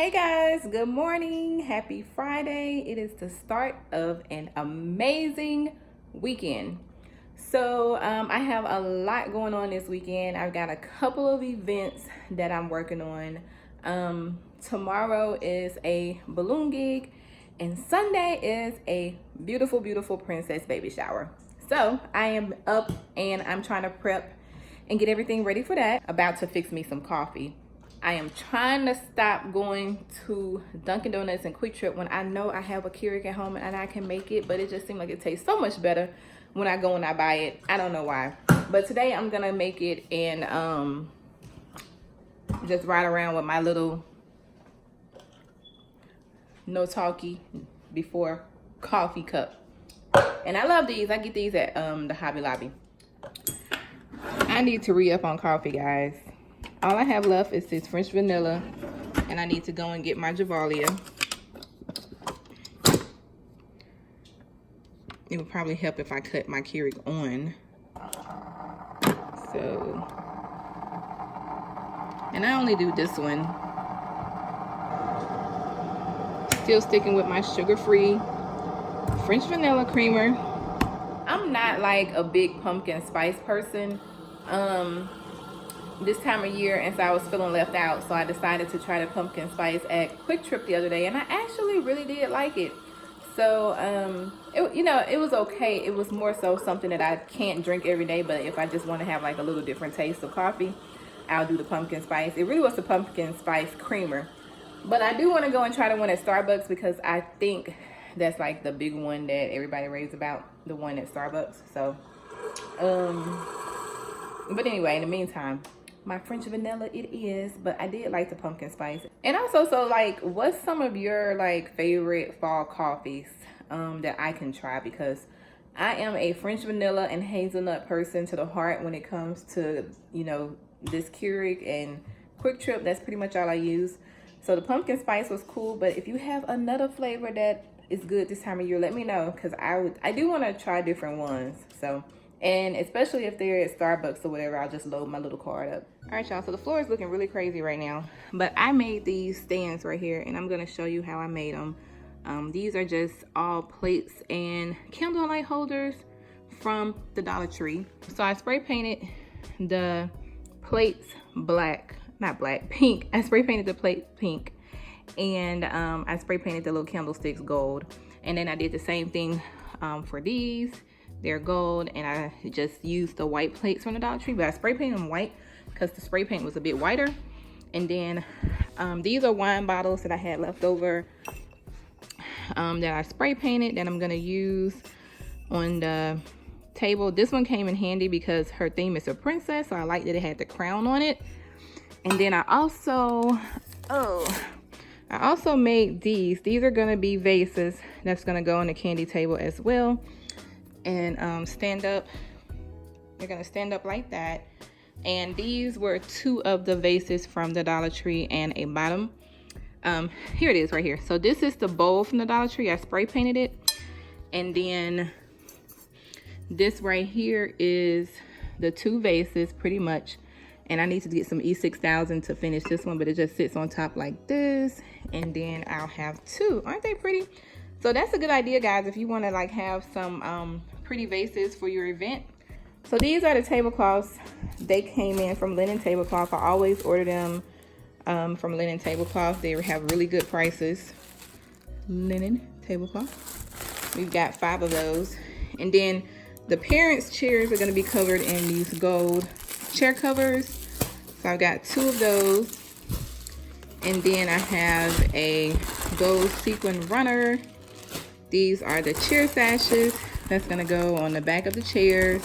Hey guys, good morning. Happy Friday. It is the start of an amazing weekend. I have a lot going on this weekend. I've got a couple of events that I'm working on. Tomorrow is a balloon gig, and Sunday is a beautiful, beautiful princess baby shower. So I am up and I'm trying to prep and get everything ready for that. About to fix me some coffee. I am trying to stop going to Dunkin' Donuts and Quick Trip when I know I have a Keurig at home and I can make it, but it just seems like it tastes so much better when I go and I buy it. I don't know why. But today I'm gonna make it and just ride around with my little no talkie before coffee cup. And I love these. I get these at the Hobby Lobby. I need to re-up on coffee, guys. All I have left is this French vanilla, and I need to go and get my Javalia. It would probably help if I cut my Keurig on. And I only do this one. Still sticking with my sugar-free French vanilla creamer. I'm not like a big pumpkin spice person. This time of year, and so I was feeling left out, so I decided to try the pumpkin spice at Quick Trip the other day, and I actually really did like it. So it was okay. It was more so something that I can't drink every day, but if I just want to have like a little different taste of coffee, I'll do the pumpkin spice. It really was the pumpkin spice creamer, but I do want to go and try the one at Starbucks because I think that's like the big one that everybody raves about, the one at Starbucks. So but anyway, in the meantime, my French vanilla it is, but I did like the pumpkin spice. And also, so like, what's some of your like favorite fall coffees that I can try? Because I am a French vanilla and hazelnut person to the heart when it comes to, you know, this Keurig and Quick Trip. That's pretty much all I use. So the pumpkin spice was cool, but if you have another flavor that is good this time of year, let me know, because I do want to try different ones. So, and especially if they're at Starbucks or whatever, I'll just load my little card up. All right, y'all, so the floor is looking really crazy right now, but I made these stands right here, and I'm gonna show you how I made them. These are just all plates and candlelight holders from the Dollar Tree. So I spray painted the plates pink. I spray painted the plate pink, and I spray painted the little candlesticks gold. And then I did the same thing for these. They're gold, and I just used the white plates from the Dollar Tree, but I spray painted them white because the spray paint was a bit whiter. And then these are wine bottles that I had left over that I spray painted that I'm gonna use on the table. This one came in handy because her theme is a princess, so I like that it had the crown on it. And then I also made these. These are gonna be vases that's gonna go on the candy table as well. And stand up. They're gonna stand up like that. And these were two of the vases from the Dollar Tree and a bottom. Here it is right here. So this is the bowl from the Dollar Tree. I spray painted it. And then this right here is the two vases pretty much. And I need to get some E6000 to finish this one, but it just sits on top like this. And then I'll have two. Aren't they pretty? So that's a good idea, guys, if you want to like have some pretty vases for your event. So these are the tablecloths. They came in from Linen Tablecloth. I always order them from Linen Tablecloth. They have really good prices. Linen Tablecloth. We've got 5 of those. And then the parents' chairs are going to be covered in these gold chair covers. So I've got 2 of those. And then I have a gold sequin runner. These are the chair sashes that's gonna go on the back of the chairs.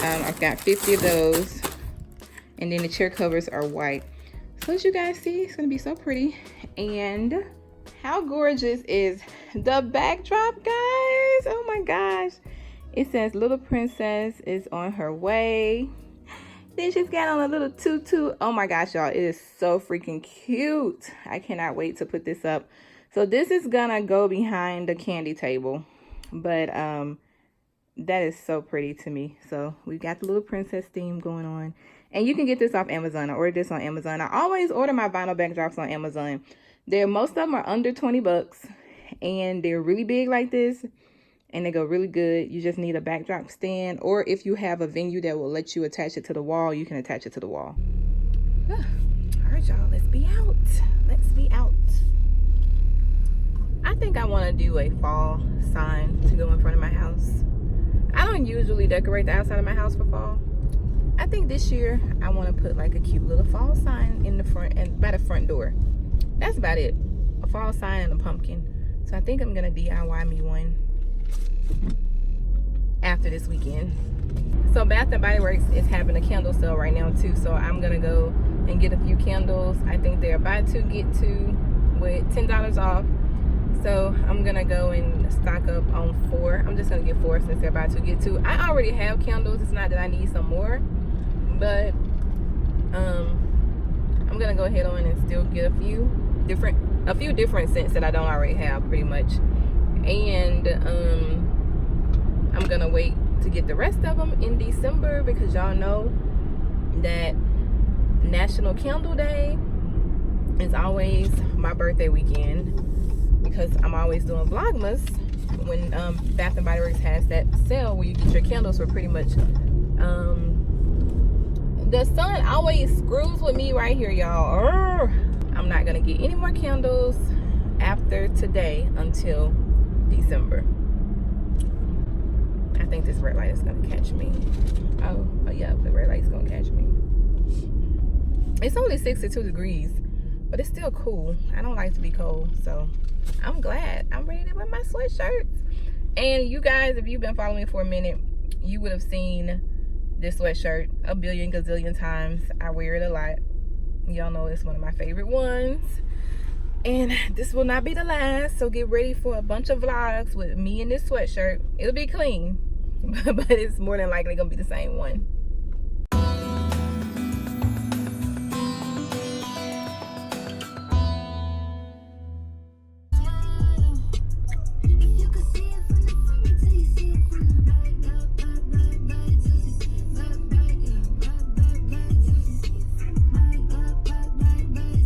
I've got 50 of those. And then the chair covers are white. So as you guys see, it's gonna be so pretty. And how gorgeous is the backdrop, guys? Oh my gosh. It says Little Princess is on her way. Then she's got on a little tutu. Oh my gosh, y'all, it is so freaking cute. I cannot wait to put this up. So this is gonna go behind the candy table, but that is so pretty to me. So we've got the Little Princess theme going on, and you can get this off Amazon. I ordered this on Amazon. I always order my vinyl backdrops on Amazon Most of them are under 20 bucks, and they're really big like this, and they go really good. You just need a backdrop stand, or if you have a venue that will let you attach it to the wall, you can attach it to the wall. All right, y'all, let's be out. Let's be out. I think I want to do a fall sign to go in front of my house. I don't usually decorate the outside of my house for fall. I think this year I want to put like a cute little fall sign in the front and by the front door. That's about it. A fall sign and a pumpkin. So I think I'm gonna DIY me one after this weekend. So Bath & Body Works is having a candle sale right now too. So I'm gonna go and get a few candles. I think they're buy two get two with $10 off. So I'm gonna go and stock up on 4. I'm just gonna get 4 since they're buy two get two. I already have candles. It's not that I need some more, but I'm gonna go ahead on and still get a few different scents that I don't already have, pretty much. And I'm gonna wait to get the rest of them in December, because y'all know that National Candle Day is always my birthday weekend, because I'm always doing Vlogmas when Bath & Body Works has that sale where you get your candles for pretty much the sun always screws with me right here, y'all. I'm not gonna get any more candles after today until December. I think this red light is gonna catch me. Oh yeah, the red light is gonna catch me. It's only 62 degrees, but it's still cool. I don't like to be cold, so I'm glad. I'm ready to wear my sweatshirts. And you guys, if you've been following me for a minute, you would have seen this sweatshirt a billion gazillion times. I wear it a lot. Y'all know it's one of my favorite ones. And this will not be the last, so get ready for a bunch of vlogs with me in this sweatshirt. It'll be clean, but it's more than likely gonna be the same one.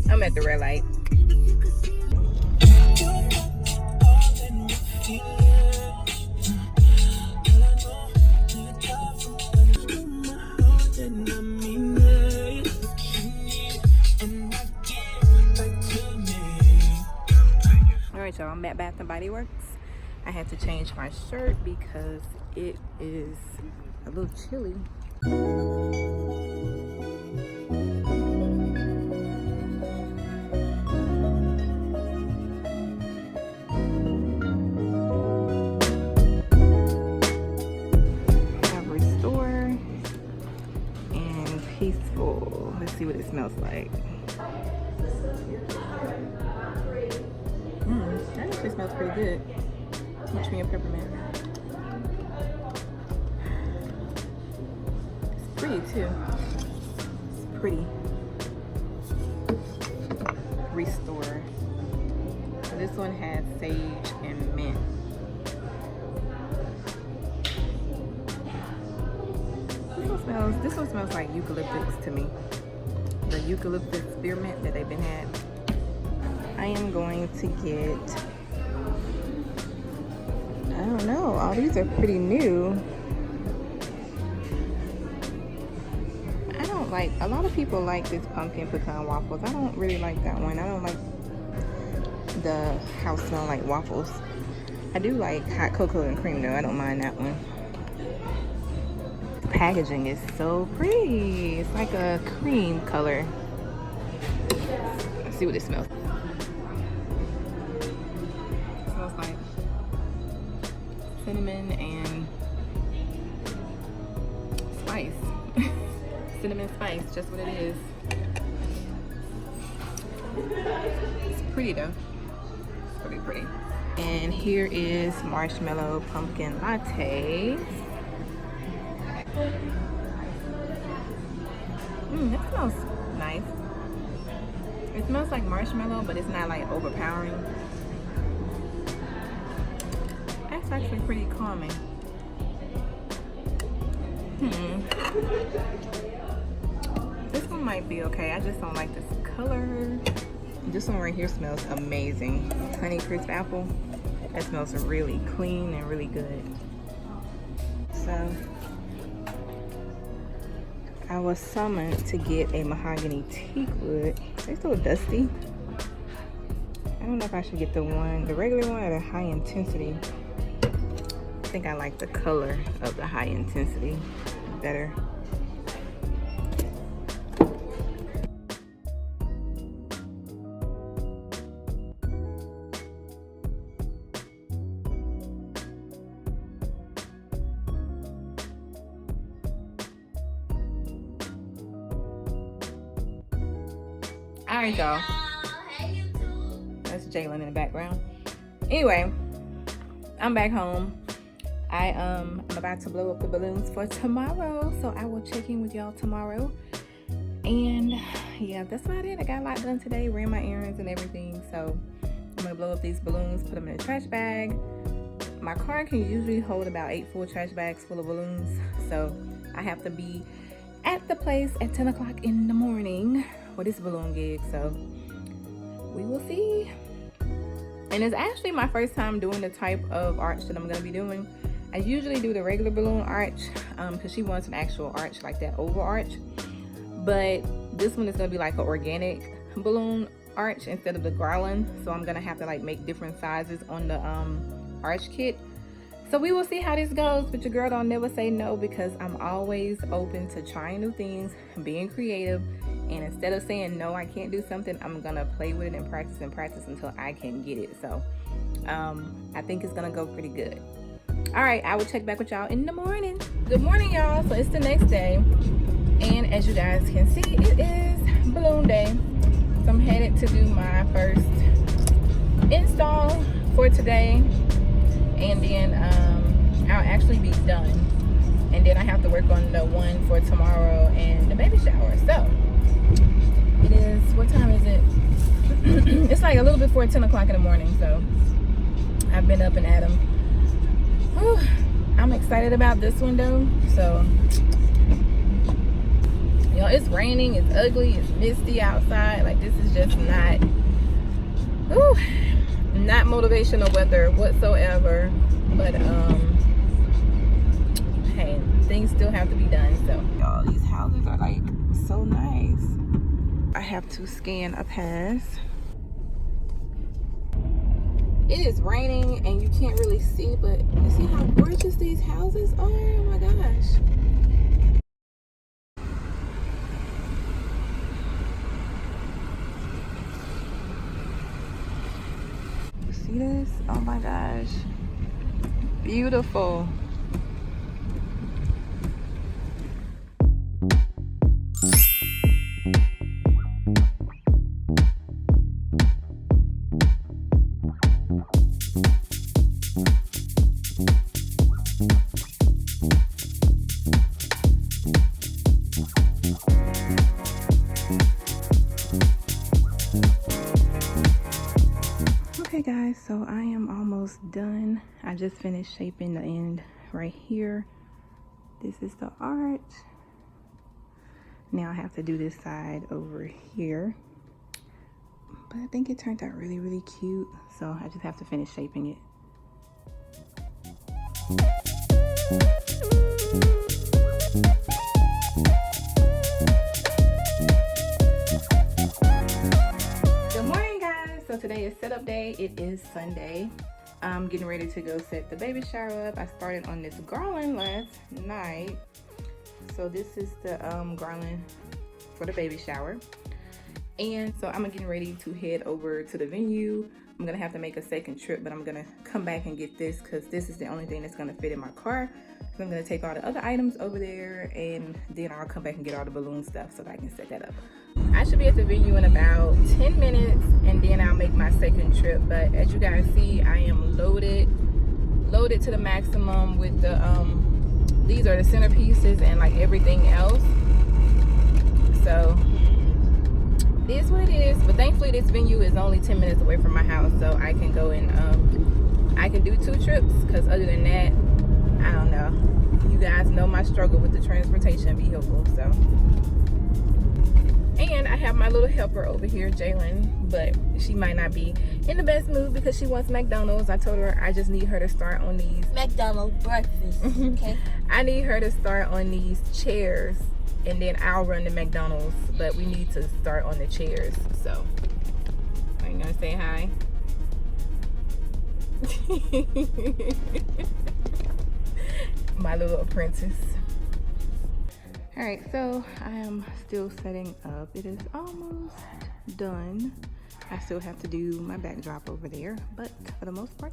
I'm at the red light. Alright, y'all, I'm at Bath & Body Works. I had to change my shirt because it is a little chilly. Peaceful. Let's see what it smells like. That actually smells pretty good. Tea tree and peppermint. It's pretty too. It's pretty. Restore. So this one has sage and mint. This one smells like eucalyptus to me. The eucalyptus spearmint that they've been had. I am going to get, I don't know, all these are pretty new. I don't like, a lot of people like this pumpkin pecan waffles. I don't really like that one. I don't like the house smell like waffles. I do like hot cocoa and cream though. I don't mind that one. Packaging is so pretty. It's like a cream color. Let's see what it smells like. It smells like cinnamon and spice. Cinnamon spice, just what it is. It's pretty though. It's pretty pretty. And here is marshmallow pumpkin latte. That smells nice. It smells like marshmallow, but it's not like overpowering. That's actually pretty calming. This one might be okay. I just don't like this color. This one right here smells amazing. Honey crisp apple. That smells really clean and really good. So I was summoned to get a mahogany teak wood. They're still dusty. I don't know if I should get the regular one or the high intensity. I think I like the color of the high intensity better. All right, y'all. That's Jalen in the background. Anyway, I'm back home. I'm about to blow up the balloons for tomorrow, so I will check in with y'all tomorrow. And yeah, that's about it. I got a lot done today, ran my errands and everything. So I'm gonna blow up these balloons, put them in a trash bag. My car can usually hold about 8 full trash bags full of balloons, so I have to be at the place at 10 o'clock in the morning for this balloon gig. So we will see. And it's actually my first time doing the type of arch that I'm gonna be doing. I usually do the regular balloon arch because she wants an actual arch, like that oval arch. But this one is gonna be like an organic balloon arch instead of the garland. So I'm gonna have to like make different sizes on the arch kit. So we will see how this goes, but your girl don't never say no, because I'm always open to trying new things, being creative. And instead of saying no, I can't do something, I'm gonna play with it and practice until I can get it. So I think it's gonna go pretty good. All right, I will check back with y'all in the morning. Good morning, y'all. So it's the next day, and as you guys can see, it is balloon day. So I'm headed to do my first install for today, and then I'll actually be done. And then I have to work on the one for tomorrow and the baby shower. So it is, what time is it? It's like a little before 10 o'clock in the morning. So I've been up and at 'em. Whew. I'm excited about this one though. So, you know, it's raining, it's ugly, it's misty outside. Like, this is just not, whew, not motivational weather whatsoever. But hey, things still have to be done. So y'all, these houses are like so nice. I have to scan a pass. It is raining and you can't really see, but you see how gorgeous these houses are? Oh my gosh. You see this? Oh my gosh. Beautiful. Guys, so I am almost done. I just finished shaping the end right here. This is the arch. Now I have to do this side over here, but I think it turned out really, really cute. So I just have to finish shaping it. So today is setup day. It is Sunday. I'm getting ready to go set the baby shower up. I started on this garland last night. So this is the garland for the baby shower. And so I'm getting ready to head over to the venue. I'm gonna have to make a second trip, but I'm gonna come back and get this because this is the only thing that's gonna fit in my car. So I'm gonna take all the other items over there, and then I'll come back and get all the balloon stuff so that I can set that up. I should be at the venue in about 10 minutes, and then I'll make my second trip. But as you guys see, I am loaded to the maximum with the these are the centerpieces and like everything else. So it is what it is. But thankfully this venue is only 10 minutes away from my house, so I can go and I can do 2 trips, because other than that, I don't know. You guys know my struggle with the transportation vehicle. So, and I I have my little helper over here, Jalen, but she might not be in the best mood because she wants McDonald's. I told her I just need her to start on these McDonald's breakfast, okay? I need her to start on these chairs, and then I'll run the McDonald's, but we need to start on the chairs. So, are you gonna say hi? My little apprentice. All right, so I am still setting up. It is almost done. I still have to do my backdrop over there, but for the most part,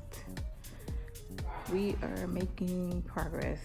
we are making progress.